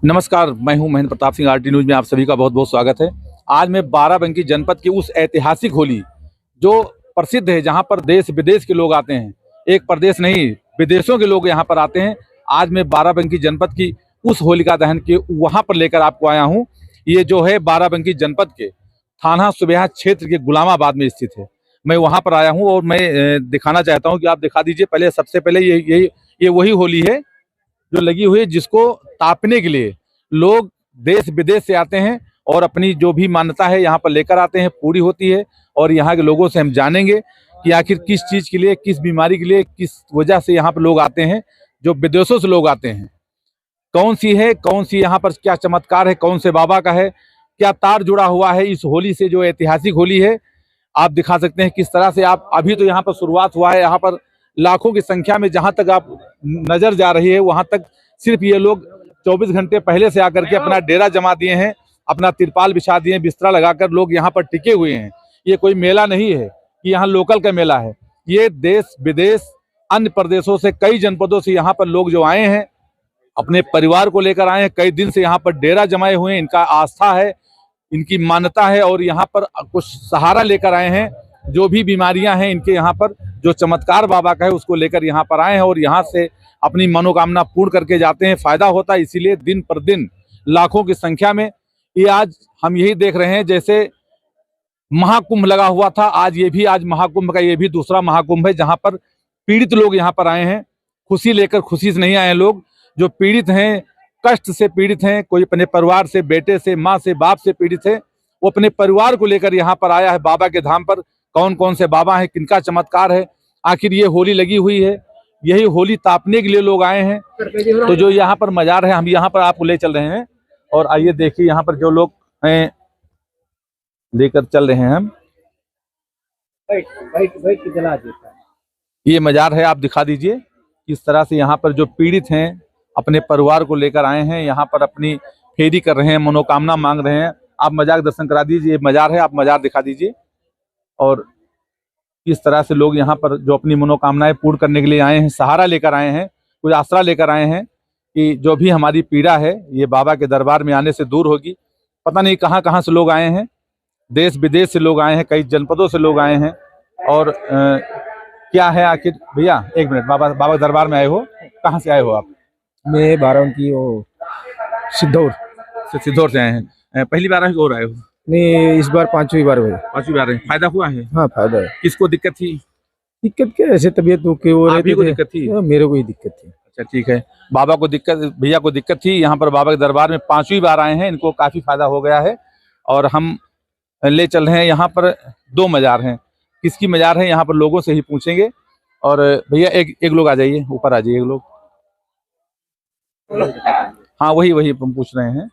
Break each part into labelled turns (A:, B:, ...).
A: नमस्कार, मैं हूं महेंद्र प्रताप सिंह। आरटी न्यूज में आप सभी का बहुत बहुत स्वागत है। आज मैं बाराबंकी जनपद की उस ऐतिहासिक होली जो प्रसिद्ध है, जहां पर देश विदेश के लोग आते हैं, एक प्रदेश नहीं विदेशों के लोग यहां पर आते हैं। आज मैं बाराबंकी जनपद की उस होलिका दहन के वहां पर लेकर आपको आया हूं। ये जो है बाराबंकी जनपद के थाना सुबेहा क्षेत्र के गुलामाबाद में स्थित है। मैं वहां पर आया हूँ और मैं दिखाना चाहता हूँ कि आप दिखा दीजिए। पहले सबसे पहले ये वही होली है जो लगी हुई है, जिसको तापने के लिए लोग देश विदेश से आते हैं और अपनी जो भी मान्यता है यहाँ पर लेकर आते हैं, पूरी होती है। और यहाँ के लोगों से हम जानेंगे कि आखिर किस चीज़ के लिए, किस बीमारी के लिए, किस वजह से यहाँ पर लोग आते हैं, जो विदेशों से लोग आते हैं। कौन सी यहाँ पर क्या चमत्कार है, कौन से बाबा का है, क्या तार जुड़ा हुआ है इस होली से, जो ऐतिहासिक होली है। आप दिखा सकते हैं किस तरह से। आप अभी तो यहाँ पर शुरुआत हुआ है, यहाँ पर लाखों की संख्या में जहां तक आप नजर जा रही है वहां तक सिर्फ ये लोग 24 घंटे पहले से आकर के अपना डेरा जमा दिए हैं, अपना तिरपाल बिछा दिए, बिस्तरा लगाकर लोग यहाँ पर टिके हुए हैं। ये कोई मेला नहीं है कि यहाँ लोकल का मेला है। ये देश विदेश अन्य प्रदेशों से, कई जनपदों से यहाँ पर लोग जो आए हैं, अपने परिवार को लेकर आए हैं। कई दिन से यहाँ पर डेरा जमाए हुए हैं, इनका आस्था है, इनकी मान्यता है और यहाँ पर कुछ सहारा लेकर आए हैं। जो भी बीमारियां हैं इनके यहाँ पर, जो चमत्कार बाबा का है उसको लेकर यहाँ पर आए हैं और यहाँ से अपनी मनोकामना पूर्ण करके जाते हैं। फायदा होता है, इसीलिए दिन पर दिन लाखों की संख्या में ये आज हम यही देख रहे हैं। जैसे महाकुंभ लगा हुआ था, आज महाकुंभ का ये भी दूसरा महाकुंभ है, जहाँ पर पीड़ित लोग यहाँ पर आए हैं। खुशी लेकर, खुशी से नहीं आए लोग। जो पीड़ित हैं, कष्ट से पीड़ित हैं, कोई अपने परिवार से, बेटे से, माँ से, बाप से पीड़ित है, वो अपने परिवार को लेकर यहाँ पर आया है बाबा के धाम पर। कौन कौन से बाबा हैं, किनका चमत्कार है, आखिर ये होली लगी हुई है, यही होली तापने के लिए लोग आए हैं। तो जो यहाँ पर मजार है, हम यहाँ पर आपको ले चल रहे हैं और आइए देखिए यहाँ पर जो लोग हैं लेकर चल रहे हैं हम। ये मजार है, आप दिखा दीजिए किस तरह से यहाँ पर जो पीड़ित हैं अपने परिवार को लेकर आए हैं, यहाँ पर अपनी फेरी कर रहे हैं, मनोकामना मांग रहे हैं। आप मजार दर्शन करा दीजिए, मजार है, आप मजार दिखा दीजिए। और किस तरह से लोग यहाँ पर जो अपनी मनोकामनाएं पूर्ण करने के लिए आए हैं, सहारा लेकर आए हैं, कुछ आसरा लेकर आए हैं कि जो भी हमारी पीड़ा है ये बाबा के दरबार में आने से दूर होगी। पता नहीं कहाँ कहाँ से लोग आए हैं, देश विदेश से लोग आए हैं, कई जनपदों से लोग आए हैं। और क्या है आखिर, भैया एक मिनट, बाबा दरबार में आए हो, कहाँ से आए हो आप?
B: मैं बाराबंकी
A: सिद्धौर से आए हैं। पहली बार आए हो?
B: नहीं, इस बार पांचवी बार हुई।
A: पांचवी बार है। फायदा हुआ है?
B: हाँ, फायदा है।
A: किसको दिक्कत थी?
B: दिक्कत क्या, ऐसे तबीयत तो
A: आप ही को दिक्कत थी?
B: मेरे को ही दिक्कत थी।
A: अच्छा, ठीक है। बाबा को दिक्कत, भैया को दिक्कत थी, यहाँ पर बाबा के दरबार में पांचवी बार आए हैं, इनको काफी फायदा हो गया है। और हम ले चल रहे हैं, यहाँ पर दो मजार हैं। किसकी मजार है यहाँ पर लोगों से ही पूछेंगे। और भैया एक लोग आ जाइए, ऊपर आ जाइए एक लोग। हाँ, वही हम पूछ रहे हैं।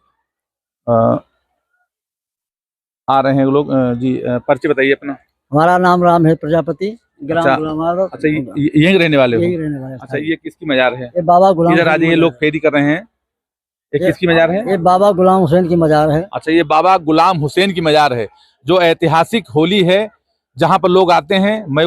A: आ रहे हैं लोग जी। परिचय बताइए अपना।
C: हमारा नाम राम है प्रजापति, ग्राम
A: अच्छा,
C: गुलामाबाद।
A: अच्छा, यहीं रहने वाले हो?
C: यहीं रहने वाले।
A: अच्छा, ये किसकी मजार है?
C: ये बाबा गुलाम,
A: इधर आ जाइए, लोग फेरी कर रहे हैं। ये किसकी मजार है?
C: ये बाबा गुलाम हुसैन की मजार है।
A: अच्छा, ये बाबा गुलाम हुसैन की मजार है, जो ऐतिहासिक होली है, जहाँ पर लोग आते हैं। मैं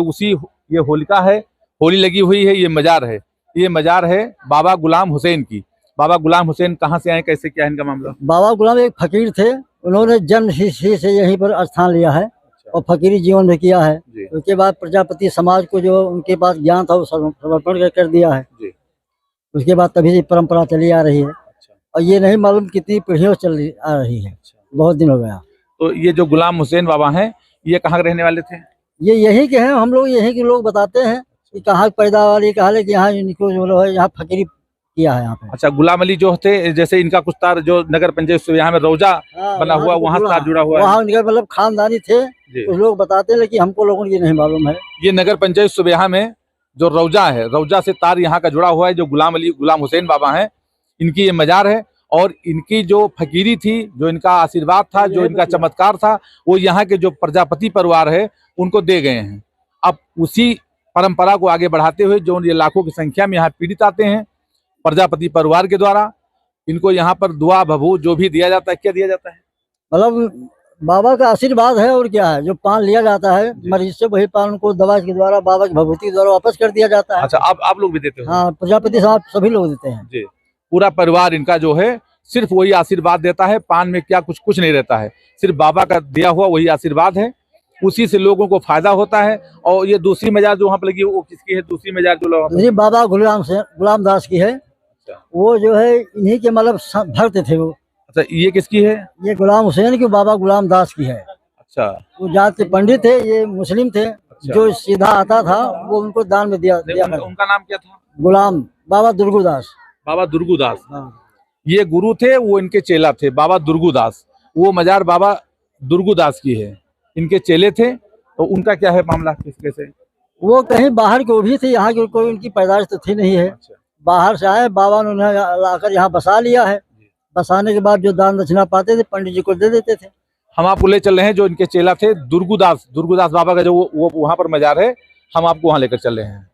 A: ये होलिका है, होली लगी हुई है, ये मजार है। ये मजार है बाबा गुलाम हुसैन की। बाबा गुलाम हुसैन कहाँ से आए, कैसे, क्या है इनका मामला?
C: बाबा गुलाम एक फकीर थे, उन्होंने जन्म से यहीं पर स्थान लिया है और फकीरी जीवन में किया है। उसके बाद प्रजापति समाज को जो उनके पास ज्ञान था वो समर्पण कर दिया है जी। उसके बाद तभी से परंपरा चली आ रही है। अच्छा। और ये नहीं मालूम कितनी पीढ़ियों चल आ रही है। अच्छा। बहुत दिन हो गया। तो
A: ये जो गुलाम हुसैन बाबा हैं, ये कहाँ के रहने वाले थे?
C: ये यहीं के हैं, हम लोग यहीं के लोग बताते हैं कि कहाँ पैदावार, कहा कि यहाँ इनको जो है यहाँ फकीरी किया है यहाँ पे।
A: अच्छा, गुलाम अली जो थे, जैसे इनका कुछ तार जो नगर पंचायत से यहाँ में रौजा बना हुआ, वहाँ तार जुड़ा हुआ है।
C: वहाँ उनका मतलब खानदानी थे, कुछ लोग बताते हैं, लेकिन हमको लोगों को ये नहीं मालूम है।
A: ये नगर पंचायत सुबेहा में जो रौजा है, रौजा से तार यहाँ का जुड़ा हुआ है। जो गुलाम हुसैन बाबा हैं, इनकी ये मजार है। और इनकी जो फकीरी थी, जो इनका आशीर्वाद था, जो इनका चमत्कार था, वो यहाँ के जो प्रजापति परिवार है उनको दे गए हैं। अब उसी परंपरा को आगे बढ़ाते हुए जो ये लाखों की संख्या में यहाँ पीड़ित आते हैं प्रजापति परिवार के द्वारा, इनको यहाँ पर दुआ भभू जो भी दिया जाता है, क्या दिया जाता है?
C: मतलब बाबा का आशीर्वाद है और क्या है, जो पान लिया जाता है मरीज से, वही पान को दवा के द्वारा, बाबा की भभूति के द्वारा वापस कर दिया जाता है।
A: अच्छा, आप लोग भी देते हो?
C: हाँ, प्रजापति साहब सभी लोग देते हैं
A: जी। पूरा परिवार इनका जो है सिर्फ वही आशीर्वाद देता है, पान में क्या कुछ कुछ नहीं रहता है, सिर्फ बाबा का दिया हुआ वही आशीर्वाद है, उसी से लोगों को फायदा होता है। और ये दूसरी मजार जो वहाँ पर लगी वो किसकी है? दूसरी मजार जो लोग
C: ये बाबा गुलाम दास की है। वो जो है इन्हीं के मतलब भक्त थे वो।
A: अच्छा, ये किसकी है?
C: ये गुलाम हुसैन की बाबा गुलाम दास की है।
A: अच्छा,
C: वो जात के पंडित थे, ये मुस्लिम थे। जो सीधा आता था वो उनको दान में दिया करता।
A: उनका नाम क्या था?
C: गुलाम बाबा दुर्गुदास।
A: बाबा दुर्गुदास।
C: हाँ।
A: ये गुरु थे, वो इनके चेला थे, बाबा दुर्गुदास। वो मजार बाबा दुर्गुदास की है, इनके चेले थे। तो उनका क्या है मामला, किसके से?
C: वो कहीं बाहर के वो भी थे, यहाँ की कोई उनकी पैदाइश तो थी नहीं है।
A: अच्छा।
C: बाहर से आए, बाबा ने उन्हें लाकर यहाँ बसा लिया है। बसाने के बाद जो दान दक्षिणा पाते थे पंडित जी को दे देते थे।
A: हम आपको ले चल रहे हैं जो इनके चेला थे, दुर्गुदास बाबा का जो वो वहाँ पर मजार है, हम आपको वहाँ लेकर चल रहे हैं।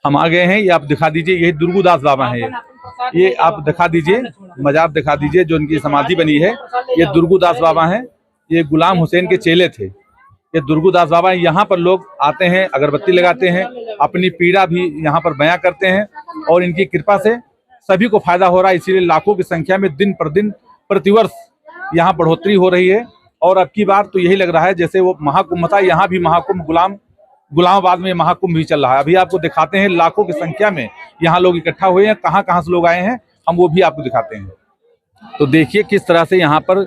A: हम आ गए हैं, ये आप दिखा दीजिए, यही दुर्गुदास बाबा हैं। ये आप दिखा दीजिए, मजार दिखा दीजिए जो इनकी समाधि बनी है। ये दुर्गुदास बाबा हैं, ये गुलाम हुसैन के चेले थे। ये दुर्गुदास बाबा, यहाँ पर लोग आते हैं, अगरबत्ती लगाते हैं, अपनी पीड़ा भी यहाँ पर बयां करते हैं और इनकी कृपा से सभी को फायदा हो रहा है। इसीलिए लाखों की संख्या में दिन प्रतिदिन प्रतिवर्ष यहाँ बढ़ोतरी हो रही है। और अब की बार तो यही लग रहा है जैसे वो महाकुंभ था, यहाँ भी महाकुंभ गुलामाबाद में महाकुंभ भी चल रहा है। अभी आपको दिखाते हैं, लाखों की संख्या में यहाँ लोग इकट्ठा हुए हैं। कहाँ कहाँ से लोग आए हैं हम वो भी आपको दिखाते हैं। तो देखिए किस तरह से यहाँ पर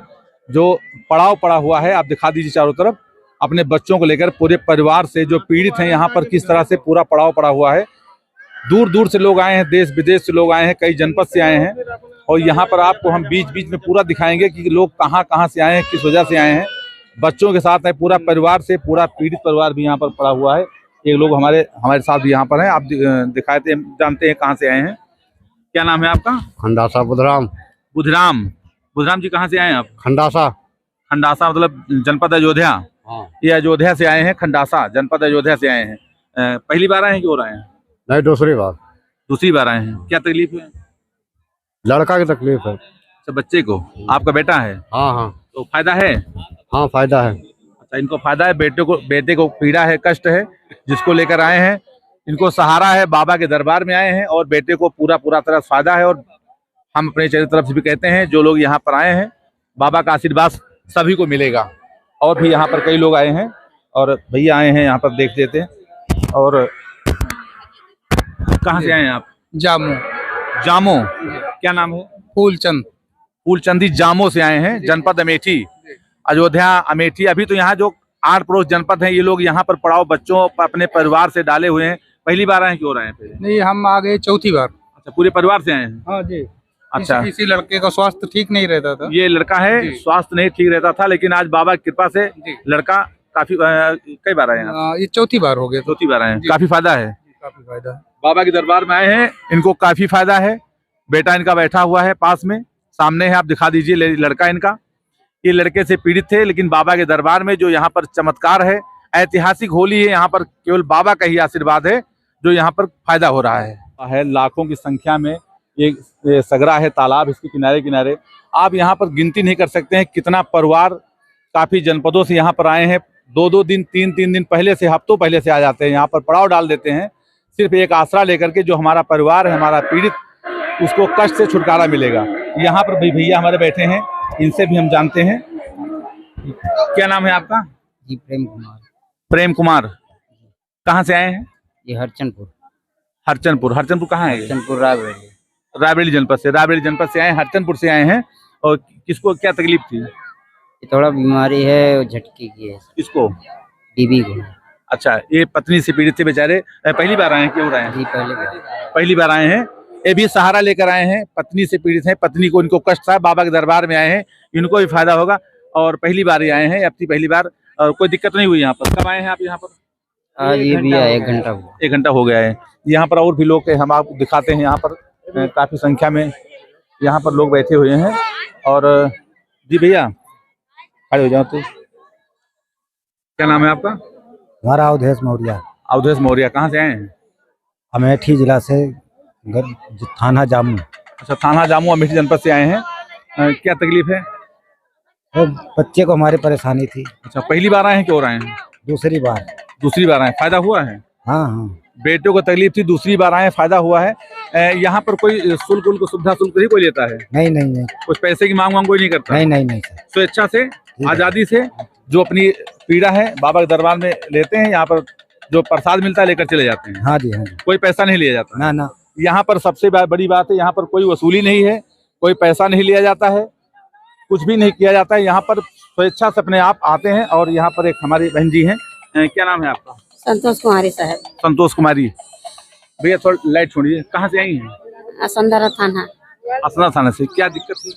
A: जो पड़ाव पड़ा हुआ है, आप दिखा दीजिए चारों तरफ। अपने बच्चों को लेकर पूरे परिवार से जो पीड़ित हैं यहाँ पर किस तरह से पूरा पड़ाव पड़ा हुआ है। दूर दूर से लोग आए हैं, देश विदेश से लोग आए हैं, कई जनपद से आए हैं। और यहाँ पर आपको हम बीच बीच में पूरा दिखाएंगे कि लोग कहाँ कहाँ से आए हैं, किस वजह से आए हैं। बच्चों के साथ है, पूरा परिवार से, पूरा पीड़ित परिवार भी यहाँ पर पड़ा हुआ है। एक लोग हमारे साथ भी यहाँ पर हैं, आप दिखाते जानते हैं कहाँ से आए हैं। क्या नाम है आपका?
D: खंडासा बुधराम।
A: बुधराम जी, कहाँ से आए हैं आप?
D: खंडासा
A: मतलब जनपद अयोध्या।
D: हाँ।
A: ये अयोध्या से आए हैं, खंडासा जनपद अयोध्या से आए हैं। पहली बार आए हैं कि और आए हैं?
D: नहीं, दूसरी बार
A: आए हैं। क्या तकलीफ है?
D: लड़का की तकलीफ है।
A: अच्छा, बच्चे को? आपका बेटा है?
D: हाँ।
A: तो फायदा है?
D: हाँ, फायदा है।
A: अच्छा, इनको फायदा है। बेटे को पीड़ा है, कष्ट है, जिसको लेकर आए हैं। इनको सहारा है, बाबा के दरबार में आए हैं और बेटे को पूरा तरह फायदा है। और हम अपने चैनल तरफ से भी कहते हैं, जो लोग यहाँ पर आए हैं, बाबा का आशीर्वाद सभी को मिलेगा। और भी यहाँ पर कई लोग आए हैं और भैया आए हैं, यहाँ पर देख लेते हैं। और कहाँ से आए हैं आप? जामो। क्या नाम है? फूलचंदी जामो से आए हैं, जनपद अमेठी, अयोध्या अमेठी। अभी तो यहाँ जो 8 पड़ोस जनपद हैं, ये लोग यहाँ पर पड़ाव बच्चों अपने परिवार से डाले हुए हैं। पहली बार आए हैं कि और आए हैं?
E: नहीं, हम आ गए चौथी बार।
A: अच्छा, पूरे परिवार से आए हैं?
E: हाँ जी।
A: अच्छा।
E: इसी लड़के का स्वास्थ्य ठीक नहीं रहता था।
A: ये लड़का है, स्वास्थ्य नहीं ठीक रहता था, लेकिन आज बाबा की कृपा से लड़का काफी कई बार आए हैं?
E: ये चौथी बार हो गया।
A: चौथी बार आए हैं। काफी फायदा है?
E: काफी फायदा है।
A: बाबा के दरबार में आए हैं, इनको काफी फायदा है। बेटा इनका बैठा हुआ है पास में, सामने है, आप दिखा दीजिए लड़का इनका। ये लड़के से पीड़ित थे, लेकिन बाबा के दरबार में जो यहाँ पर चमत्कार है, ऐतिहासिक होली है, यहाँ पर केवल बाबा का ही आशीर्वाद है जो यहाँ पर फायदा हो रहा है। लाखों की संख्या में ये सगरा है, तालाब, इसके किनारे किनारे आप यहाँ पर गिनती नहीं कर सकते हैं कितना परिवार काफी जनपदों से यहाँ पर आए हैं। 2-2 दिन 3-3 दिन पहले से, हफ्तों पहले से आ जाते हैं, यहाँ पर पड़ाव डाल देते हैं, सिर्फ एक आसरा लेकर के, जो हमारा परिवार है, हमारा पीड़ित, उसको कष्ट से छुटकारा मिलेगा। यहाँ पर भैया हमारे बैठे हैं, इनसे भी हम जानते हैं। क्या नाम है आपका?
F: जी,
A: प्रेम कुमार। कहाँ से आए हैं?
F: ये हरचंदपुर
A: कहाँ है?
F: हरचंदपुर
A: रायबरेली जनपद से आए हैं, हरचंदपुर से आए हैं। और किसको क्या तकलीफ थी?
F: ये थोड़ा बीमारी है, वो झटके की है।
A: किसको?
F: बीबी को।
A: अच्छा, ये पत्नी से पीड़ित थे बेचारे। पहली बार आए हैं, क्यों आए हैं?
F: जी,
A: पहली बार आए हैं। ये भी सहारा लेकर आए हैं, पत्नी से पीड़ित हैं, पत्नी को इनको कष्ट था, बाबा के दरबार में आए हैं, इनको भी फायदा होगा। और पहली बार ही आए हैं, अपनी पहली बार, कोई दिक्कत नहीं हुई यहाँ पर। कब आए हैं आप यहाँ पर?
F: आज ये भी आया 1 घंटा हुआ।
A: 1 घंटा हो गया है। यहाँ पर और भी लोग हम आपको दिखाते हैं, यहाँ पर काफी संख्या में यहाँ पर लोग बैठे हुए हैं। और जी भैया खड़े हो जाओ। तो क्या नाम है आपका?
B: हमारा अवधेश मौर्य। कहाँ से आए हैं? अमेठी जिला से, थाना जामू।
A: अच्छा, थाना जामू, अमेठी जनपद से आए हैं। क्या तकलीफ है?
B: बच्चे को हमारी परेशानी थी।
A: अच्छा, पहली बार आए हैं कि और आए हैं?
B: दूसरी बार
A: आए। फायदा हुआ है?
B: हाँ।
A: बेटे को तकलीफ थी, दूसरी बार आए, फायदा हुआ है। यहाँ पर कोई शुल्क उल्क सुविधा शुल्क नहीं कोई लेता है?
B: नहीं नहीं नहीं
A: कुछ पैसे की मांग वांग कोई नहीं करता?
B: नहीं नहीं नहीं सर।
A: स्वेच्छा से, आजादी से जो अपनी पीड़ा है बाबा के दरबार में लेते हैं, यहाँ पर जो प्रसाद मिलता है लेकर चले जाते हैं।
B: हाँ जी हाँ जी।
A: कोई पैसा नहीं लिया जाता?
B: ना ना।
A: यहाँ पर सबसे बड़ी बात है, यहाँ पर कोई वसूली नहीं है, कोई पैसा नहीं लिया जाता है, कुछ भी नहीं किया जाता है। यहाँ पर स्वेच्छा से अपने आप आते हैं। और यहाँ पर एक हमारी बहन जी हैं, क्या नाम है आपका?
G: संतोष कुमारी साहब।
A: संतोष कुमारी। भैया थोड़ा लाइट छोड़िए, कहाँ से आई हैं?
G: असंदरा थाना।
A: असना थाना से। क्या दिक्कत थी?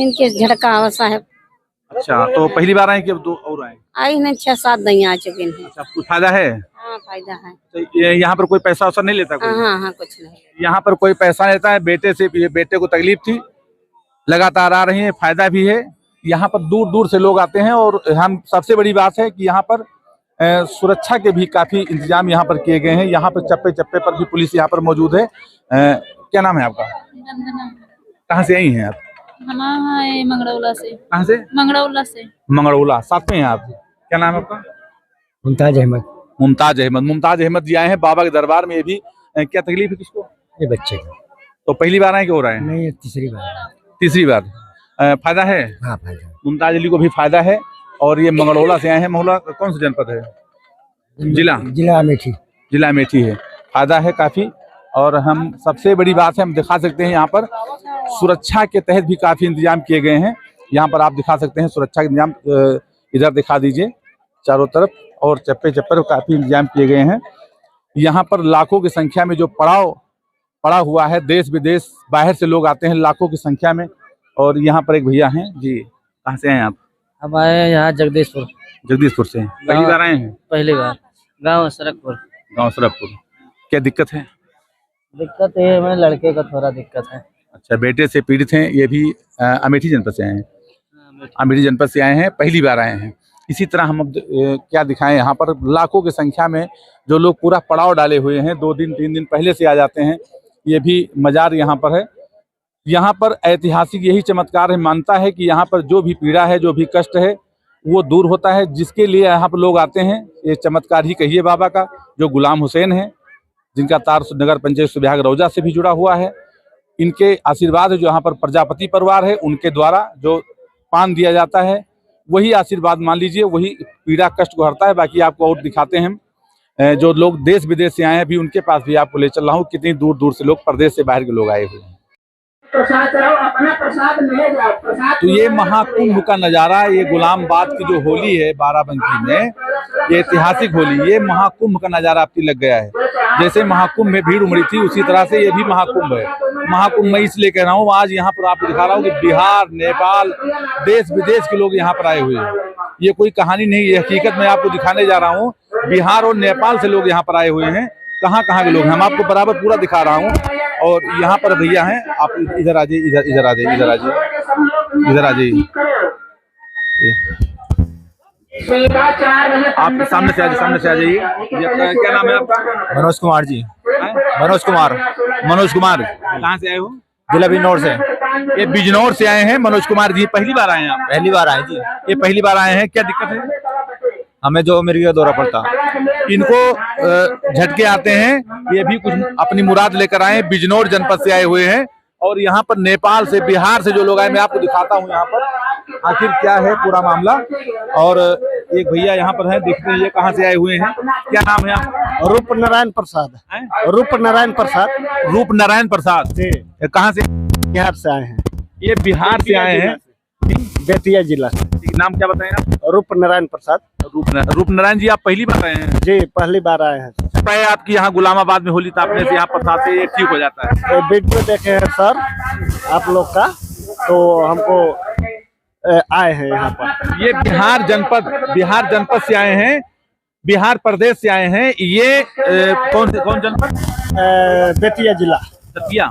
G: इनके झटका हुआ साहब।
A: अच्छा, तो पहली बार आए कि अब दो और आए?
G: आई नहीं, 6-7 दैया आ चुके हैं।
A: अच्छा, कुछ फायदा है?
G: हाँ फायदा है।
A: तो यहाँ पर कोई पैसा वैसा नहीं लेता कोई?
G: हाँ कुछ नहीं।
A: यहाँ पर कोई पैसा लेता है? बेटे से, ये बेटे को तकलीफ थी, लगातार आ रही है, फायदा भी है। यहाँ पर दूर दूर से लोग आते हैं। और हम सबसे बड़ी बात है कि यहाँ पर सुरक्षा के भी काफी इंतजाम यहाँ पर किए गए हैं। यहाँ पर चप्पे चप्पे पर भी पुलिस यहाँ पर मौजूद है। क्या नाम है आपका? कहाँ से आई हैं आप?
G: मंगड़ौला से।
A: कहाँ से?
G: मंगड़ौला से।
A: मंगड़ौला, साथ में हैं आप? क्या नाम है आपका?
B: मुमताज अहमद।
A: मुमताज अहमद। मुमताज अहमद जी आए हैं बाबा के दरबार में। ये भी क्या तकलीफ है किसको?
B: ये बच्चे को।
A: तो पहली बार आए कि और आए?
B: नहीं, ये तीसरी बार।
A: तीसरी बार। फायदा है?
B: हाँ फायदा।
A: मुमताज अली को भी फायदा है। और ये मंगड़ौला से आए हैं। मंगड़ौला कौन सा जनपद है?
B: जिला अमेठी।
A: जिला अमेठी है। फायदा है काफी। और हम सबसे बड़ी बात है, हम दिखा सकते हैं यहाँ पर सुरक्षा के तहत भी काफी इंतजाम किए गए हैं। यहाँ पर आप दिखा सकते हैं सुरक्षा के इंतजाम, इधर दिखा दीजिए चारों तरफ। और चप्पे चप्पे काफी इंतजाम किए गए हैं। यहाँ पर लाखों की संख्या में जो पड़ा हुआ है, देश विदेश बाहर से लोग आते हैं लाखों की संख्या में। और यहाँ पर एक भैया हैं जी, कहाँ से हैं आप?
F: अब आए हैं यहाँ जगदीशपुर।
A: जगदीशपुर से। पहली बार आए हैं?
F: पहली बार। गाँव सरकपुर।
A: गाँव सरकपुर। क्या दिक्कत है?
F: दिक्कत है, मेरे लड़के का थोड़ा दिक्कत है।
A: अच्छा, बेटे से पीड़ित हैं। ये भी अमेठी जनपद से आए हैं? अमेठी जनपद से आए हैं, पहली बार आए हैं। इसी तरह हम अब क्या दिखाएं, यहाँ पर लाखों की संख्या में जो लोग पूरा पड़ाव डाले हुए हैं, 2 दिन 3 दिन पहले से आ जाते हैं। ये भी मजार यहाँ पर है। यहाँ पर ऐतिहासिक यही चमत्कार है, मानता है कि यहाँ पर जो भी पीड़ा है, जो भी कष्ट है, वो दूर होता है। जिसके लिए यहाँ पर लोग आते हैं, ये चमत्कार ही कहिए बाबा का। जो गुलाम हुसैन है, जिनका तार नगर पंचायत सुबिहाग रौजा से भी जुड़ा हुआ है, इनके आशीर्वाद है। जो यहाँ पर प्रजापति परिवार है, उनके द्वारा जो पान दिया जाता है, वही आशीर्वाद मान लीजिए, वही पीड़ा कष्ट को हरता है। बाकी आपको और दिखाते हैं हम, जो लोग देश विदेश से आए हैं, अभी उनके पास भी आपको ले चल रहा हूँ। कितनी दूर दूर से लोग, प्रदेश से बाहर के लोग आए हुए हैं। तो ये महाकुंभ का नज़ारा, ये गुलामबाद की जो होली है बाराबंकी में, ये ऐतिहासिक होली, ये महाकुंभ का नज़ारा आपकी लग गया है। जैसे महाकुंभ में भीड़ उमड़ी थी, उसी तरह से ये भी महाकुंभ है। महाकुंभ मैं इसलिए कह रहा हूँ, आज यहाँ पर आपको दिखा रहा हूँ कि बिहार, नेपाल, देश विदेश के लोग यहाँ पर आए हुए हैं। ये कोई कहानी नहीं, ये हकीकत मैं आपको दिखाने जा रहा हूँ। बिहार और नेपाल से लोग यहाँ पर आए हुए हैं। कहाँ कहाँ के लोग हैं, हम आपको बराबर पूरा दिखा रहा हूँ। और यहाँ पर भैया हैं, आप इधर आ जाइए, इधर आ जाइए, इधर आ जाइए, इधर आ जाइए। आप सामने से आ जाइए। क्या नाम है आपका?
B: मनोज कुमार जी। मनोज कुमार।
A: मनोज कुमार, कहाँ से आए हो?
B: जिला बिजनौर से।
A: ये बिजनौर से आए हैं मनोज कुमार जी। पहली बार आए हैं आप?
B: पहली बार आए जी।
A: ये पहली बार आए हैं। क्या दिक्कत है?
B: हमें जो मिर्गी का दौरा पड़ता।
A: इनको झटके आते हैं। ये भी कुछ अपनी मुराद लेकर आए हैं, बिजनौर जनपद से आए हुए हैं। और यहाँ पर नेपाल से, बिहार से जो लोग आए, मैं आपको दिखाता हूँ यहाँ पर आखिर क्या है पूरा मामला। और एक भैया यहाँ पर हैं, देखते हैं ये कहाँ से आए हुए हैं। क्या नाम है आपका?
B: रूप नारायण प्रसाद। रूप नारायण प्रसाद।
A: रूप नारायण प्रसाद
B: जी।
A: कहाँ से?
B: बिहार से आए हैं।
A: ये बिहार से आए हैं,
B: बेतिया जिला से।
A: नाम क्या बताएं आप?
B: रूप नारायण प्रसाद।
A: रूप नारायण जी, आप पहली बार आए हैं?
B: जी पहली बार आए हैं।
A: आपकी यहाँ गुलामाबाद में होली तापने से यहाँ प्रसाद से ये ठीक हो जाता है?
B: वीडियो देखे हैं सर आप लोग का, तो हमको आए हैं यहाँ पर।
A: ये बिहार जनपद से आए हैं, बिहार प्रदेश से आए हैं। ये कौन जनपद?
B: बेतिया जिला।
A: बेतिया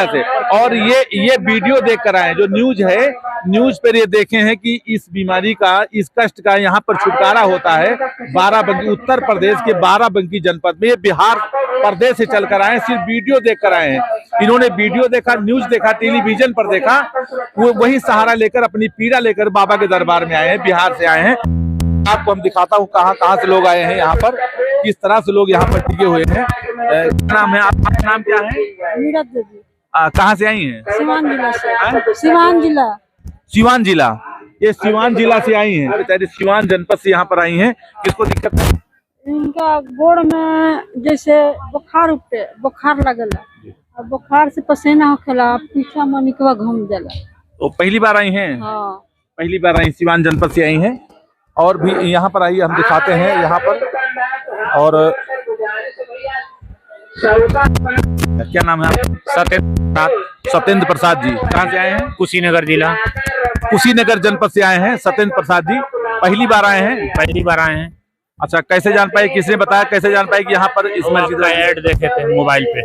A: से। और ये वीडियो देख कर आए, जो न्यूज है, न्यूज पर ये देखे हैं कि इस बीमारी का, इस कष्ट का यहाँ पर छुटकारा होता है। बाराबंकी, उत्तर प्रदेश के बाराबंकी जनपद में। ये बिहार प्रदेश से चलकर आए, सिर्फ वीडियो देख कर आए हैं। इन्होंने वीडियो देखा, न्यूज देखा, टेलीविजन पर देखा, वो वही सहारा लेकर, अपनी पीड़ा लेकर बाबा के दरबार में आए हैं। बिहार से आए हैं। आपको हम दिखाता हूँ कहाँ कहाँ से लोग आए हैं यहाँ पर। किस तरह से लोग यहाँ पर टिके हुए हैं। क्या नाम है आपका, नाम क्या है?
G: मीरत देवी,
A: कहाँ से आई हैं?
G: सिवान जिला से। सिवान जिला।
A: सिवान जिला, ये सिवान जिला से आई हैं, बेचारी सिवान जनपद से यहाँ पर आई हैं। किसको दिक्कत है?
G: इनका गोड़ में जैसे बुखार लगला, और बुखार से पसीना होखेला, पीछा में निकवा घूम जाला।
A: तो पहली बार आई हैं?
G: हाँ।
A: पहली बार आई, सिवान जनपद से आई हैं। और भी यहाँ पर आइए, हम दिखाते हैं यहाँ पर। और क्या नाम है आपका? सत्येंद्र प्रसाद जी, कहाँ से आए हैं?
H: कुशीनगर जिला,
A: कुशीनगर जनपद से आए हैं सत्येंद्र प्रसाद जी। पहली बार आए हैं?
H: पहली बार आए हैं।
A: अच्छा, कैसे जान पाए, किसने बताया, कैसे जान पाए कि यहाँ पर इस मस्जिद
H: का ऐड देखे थे मोबाइल पे।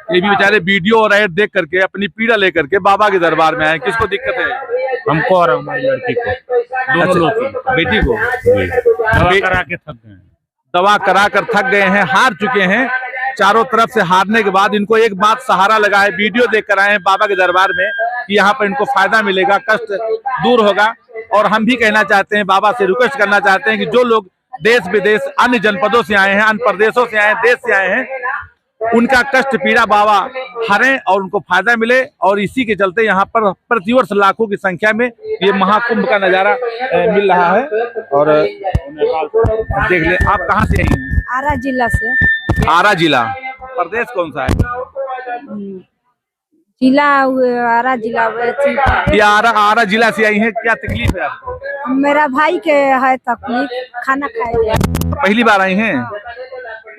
A: ये भी बेचारे वीडियो और ऐड देख करके अपनी पीड़ा लेकर के बाबा के दरबार में आए। किसको दिक्कत है?
H: हमको और हमारी लड़की को, दोनों लोग की।
A: बेटी को
H: दवा करा के थक गए,
A: दवा करा कर थक गए हैं, हार चुके हैं। चारों तरफ से हारने के बाद इनको एक बात सहारा लगा है, वीडियो देख कर आए हैं बाबा के दरबार में कि यहाँ पर इनको फायदा मिलेगा, कष्ट दूर होगा। और हम भी कहना चाहते हैं, बाबा से रिक्वेस्ट करना चाहते हैं कि जो लोग देश विदेश अन्य जनपदों से आए हैं, अन्य प्रदेशों से आए हैं, देश से आए हैं, उनका कष्ट पीड़ा बाबा हरें और उनको फायदा मिले। और इसी के चलते यहाँ पर प्रतिवर्ष लाखों की संख्या में ये महाकुंभ का नजारा मिल रहा है। और देख ले, आप कहाँ से आई हैं?
G: आरा जिला से।
A: आरा जिला, प्रदेश कौन सा है?
G: जिला आरा जिला।
A: ये आरा जिला से आई हैं। क्या तकलीफ है आपको?
G: मेरा भाई के है तकलीफ, खाना खाए।
A: पहली बार आई हैं?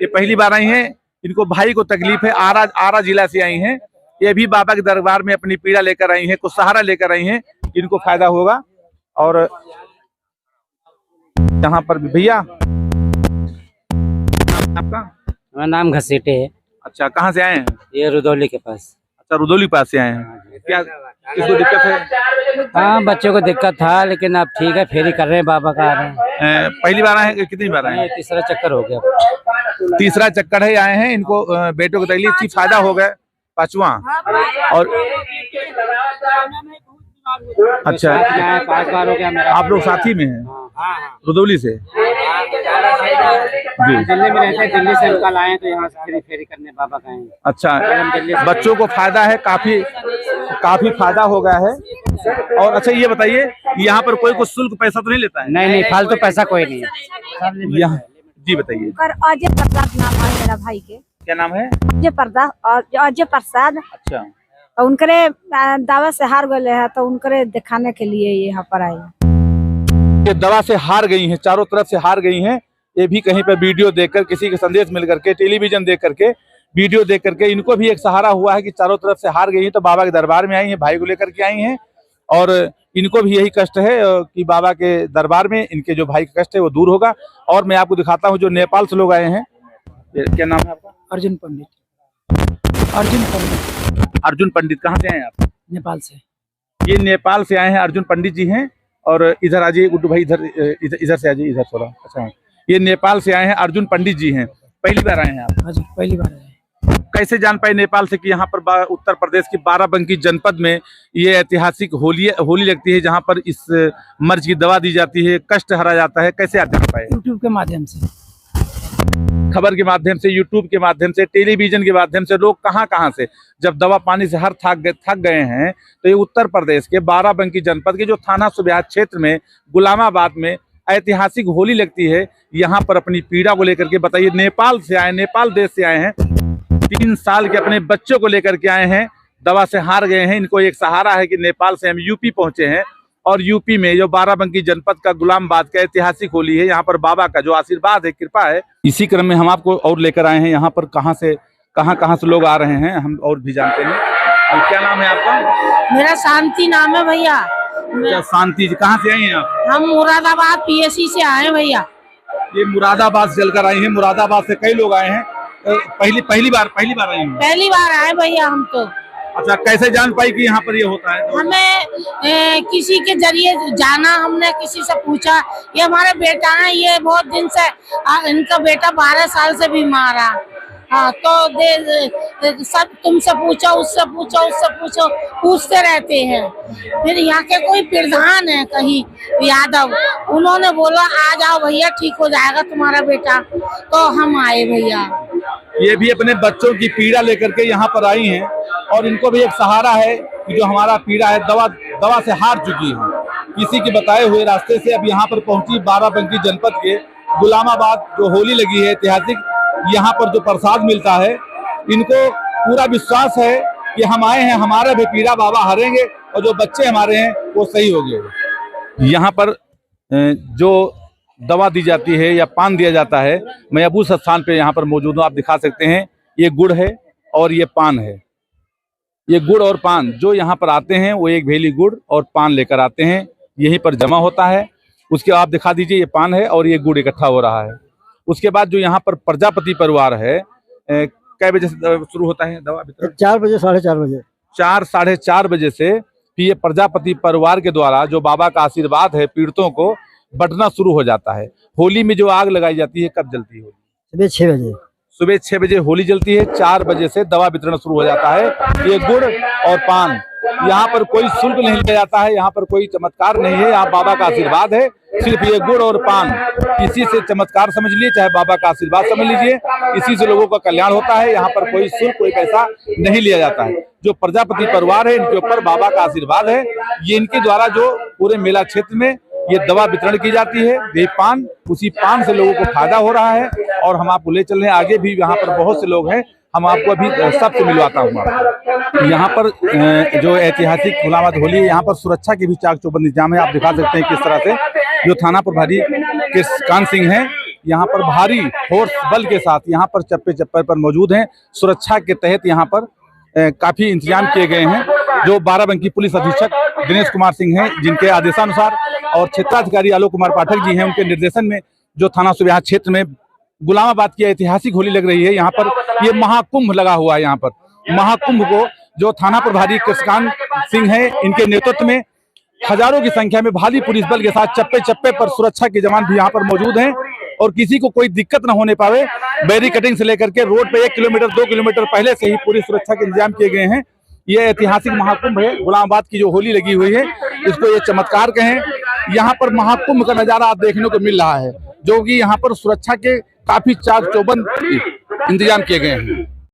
A: ये पहली बार आई हैं, इनको भाई को तकलीफ है। आरा जिला से आई हैं। ये भी बाबा के दरबार में अपनी पीड़ा लेकर आई हैं, कुछ सहारा लेकर आई हैं, इनको फायदा होगा। और यहाँ पर भैया, आपका?
F: मेरा नाम घसीटे है।
A: अच्छा, कहाँ से आए हैं?
F: ये रुदौली के पास।
A: अच्छा, रुदौली पास से आए हैं। क्या किसको दिक्कत है?
F: हाँ, बच्चों को दिक्कत था, लेकिन अब ठीक है, फेरी कर रहे हैं, बाबा का आ रहे हैं।
A: पहली बार आए हैं? कितनी बार आए हैं?
F: तीसरा चक्कर हो गया।
A: तीसरा चक्कर है, आए हैं। इनको बेटों को तकलीफ थी, फायदा हो गया, पांचवा। और अच्छा,
F: 5 बार हो गया मेरा।
A: आप लोग साथी में हैं? रुदौली से जी।
F: दिल्ली में रहते हैं, दिल्ली से कल आए तो यहाँ से फेरी करने बाबा का आए।
A: अच्छा, बच्चों को फायदा है, काफी फायदा हो गया है। और अच्छा, ये बताइए, यहाँ पर कोई कुछ शुल्क पैसा तो नहीं लेता है?
F: नहीं, फालतू पैसा कोई नहीं है
A: यहाँ। जी बताइए।
G: अजय प्रसाद नाम है मेरा भाई के।
A: क्या नाम है?
G: अजय प्रसाद।
A: अच्छा,
G: उनकरे दावा से हार गए हैं, तो उनकरे दिखाने के लिए यहाँ पर आए।
A: ये दवा से हार गई हैं, चारों तरफ से हार गई हैं। ये भी कहीं पर वीडियो देखकर, किसी के संदेश मिल करके, टेलीविजन देख करके, वीडियो देख करके इनको भी एक सहारा हुआ है कि चारों तरफ से हार गई हैं, तो बाबा के दरबार में आई हैं, भाई को लेकर के आई हैं। और इनको भी यही कष्ट है कि बाबा के दरबार में इनके जो भाई का कष्ट है वो दूर होगा। और मैं आपको दिखाता हूँ, जो नेपाल से लोग आए हैं। क्या नाम है आपका?
C: अर्जुन पंडित।
A: अर्जुन पंडित, कहाँ से आए हैं आप?
C: नेपाल से।
A: ये नेपाल से आए हैं, अर्जुन पंडित जी हैं। और इधर आ जाइए गुड्डू भाई, इधर से आ जाइए, इधर थोड़ा। अच्छा, ये नेपाल से आए हैं, अर्जुन पंडित जी हैं। पहली बार आए हैं आप?
C: हाँ जी, पहली बार आए।
A: कैसे जान पाए नेपाल से कि यहाँ पर उत्तर प्रदेश की बाराबंकी जनपद में ये ऐतिहासिक होली लगती है, जहाँ पर इस मर्ज की दवा दी जाती है, कष्ट हरा जाता है? कैसे आप जान पाए?
C: यूट्यूब के माध्यम से,
A: खबर के माध्यम से, यूट्यूब के माध्यम से, टेलीविजन के माध्यम से। लोग कहाँ से जब दवा पानी से थक गए हैं, तो ये उत्तर प्रदेश के बाराबंकी जनपद के जो थाना सुबिहा क्षेत्र में गुलामाबाद में ऐतिहासिक होली लगती है, यहाँ पर अपनी पीड़ा को लेकर के, बताइए, नेपाल से आए, नेपाल देश से आए हैं, 3 साल के अपने बच्चों को लेकर के आए हैं, दवा से हार गए हैं। इनको एक सहारा है कि नेपाल से हम यूपी पहुंचे हैं। और यूपी में जो बाराबंकी जनपद का गुलामाबाद का ऐतिहासिक होली है, यहाँ पर बाबा का जो आशीर्वाद है, कृपा है। इसी क्रम में हम आपको और लेकर आए हैं, यहाँ पर कहाँ से लोग आ रहे हैं हम और भी जानते हैं। क्या नाम है आपका?
G: मेरा शांति नाम है भैया।
A: क्या शांति जी, कहाँ से आई हैं आप?
G: हम मुरादाबाद पीएससी से आए भैया।
A: ये मुरादाबाद से चलकर आई हैं। मुरादाबाद से कई लोग आए हैं। पहली बार आई हैं?
G: पहली बार आए भैया हम तो।
A: अच्छा, कैसे जान पाई कि यहाँ पर ये होता है?
G: हमें किसी के जरिए जाना, हमने किसी से पूछा। ये हमारे बेटा है, ये बहुत दिन से इनका बेटा 12 साल से बीमार है,
I: हाँ तो सब तुमसे पूछो, उससे पूछो, उससे पूछो, पूछते रहते हैं। फिर यहाँ के कोई प्रधान है कहीं यादव, उन्होंने बोला आ जाओ भैया ठीक हो जाएगा तुम्हारा बेटा, तो हम आए भैया।
A: ये भी अपने बच्चों की पीड़ा लेकर के यहाँ पर आई हैं और इनको भी एक सहारा है कि जो हमारा पीड़ा है दवा से हार चुकी है। किसी के बताए हुए रास्ते से अब यहाँ पर पहुंची बाराबंकी जनपद के गुलामाबाद। जो होली लगी है ऐतिहासिक, यहाँ पर जो प्रसाद मिलता है, इनको पूरा विश्वास है कि हम आए हैं, हमारा भी पीड़ा बाबा हरेंगे और जो बच्चे हमारे हैं वो सही हो गए। यहाँ पर जो दवा दी जाती है या पान दिया जाता है, मैं अब उस स्थान पे यहाँ पर मौजूद हूँ। आप दिखा सकते हैं, ये गुड़ है और ये पान है। ये गुड़ और पान जो यहाँ पर आते हैं वो एक भेली गुड़ और पान लेकर आते हैं, यहीं पर जमा होता है। उसके आप दिखा दीजिए, ये पान है और ये गुड़ इकट्ठा हो रहा है। उसके बाद जो यहाँ पर प्रजापति परिवार है, कै बजे से शुरू होता है दवा वितरण?
C: 4 बजे 4:30 बजे।
A: 4 साढ़े 4 बजे से फिर ये प्रजापति परिवार के द्वारा जो बाबा का आशीर्वाद है पीड़ितों को बंटना शुरू हो जाता है। होली में जो आग लगाई जाती है कब जलती है?
C: सुबह 6 बजे।
A: सुबह 6 बजे होली जलती है, 4 बजे से दवा वितरण शुरू हो जाता है। ये गुड़ और पान, यहाँ पर कोई शुल्क नहीं लिया जाता है, यहाँ पर कोई चमत्कार नहीं है, यहाँ बाबा का आशीर्वाद है। सिर्फ ये गुड़ और पान, इसी से चमत्कार समझ लीजिए, चाहे बाबा का आशीर्वाद समझ लीजिए, इसी से लोगों का कल्याण होता है। यहाँ पर कोई शुल्क, कोई पैसा नहीं लिया जाता है। जो प्रजापति परिवार है, इनके ऊपर बाबा का आशीर्वाद है। ये इनके द्वारा जो पूरे मेला क्षेत्र में ये दवा वितरण की जाती है, ये पान, उसी पान से लोगों को फायदा हो रहा है। और हम आपको ले चल रहे हैं आगे भी, यहाँ पर बहुत से लोग हैं, हम आपको अभी सबसे मिलवाता हूँ आपको। यहाँ पर जो ऐतिहासिक गुलामाबाद होली है, यहाँ पर सुरक्षा की भी चाक चौबंद इंतजाम है। आप दिखा सकते हैं किस तरह से जो थाना प्रभारी कृष्णकांत सिंह हैं, यहाँ पर भारी फोर्स बल के साथ यहाँ पर चप्पे चप्पे पर मौजूद हैं। सुरक्षा के तहत यहाँ पर काफी इंतजाम किए गए हैं। जो बाराबंकी पुलिस अधीक्षक दिनेश कुमार सिंह हैं, जिनके आदेशानुसार, और क्षेत्राधिकारी आलोक कुमार पाठक जी हैं, उनके निर्देशन में जो थाना सुबह क्षेत्र में गुलामाबाद की ऐतिहासिक होली लग रही है। यहाँ पर ये महाकुंभ लगा हुआ है। यहाँ पर महाकुंभ को जो थाना प्रभारी कृष्णकांत सिंह है, इनके नेतृत्व में हजारों की संख्या में भारी पुलिस बल के साथ चप्पे चप्पे पर सुरक्षा के जवान भी यहाँ पर मौजूद हैं। और किसी को कोई दिक्कत न होने पावे, बैरिकेडिंग से लेकर के रोड पे 1 किलोमीटर 2 किलोमीटर पहले से ही पूरी सुरक्षा के इंतजाम किए गए हैं। ये ऐतिहासिक महाकुंभ है, गुलामाबाद की जो होली लगी हुई है, इसको ये चमत्कार कहें। यहाँ पर महाकुंभ का नजारा आप देखने को मिल रहा है, जो कि यहाँ पर सुरक्षा के काफी चाक चौबंद इंतजाम किए गए हैं।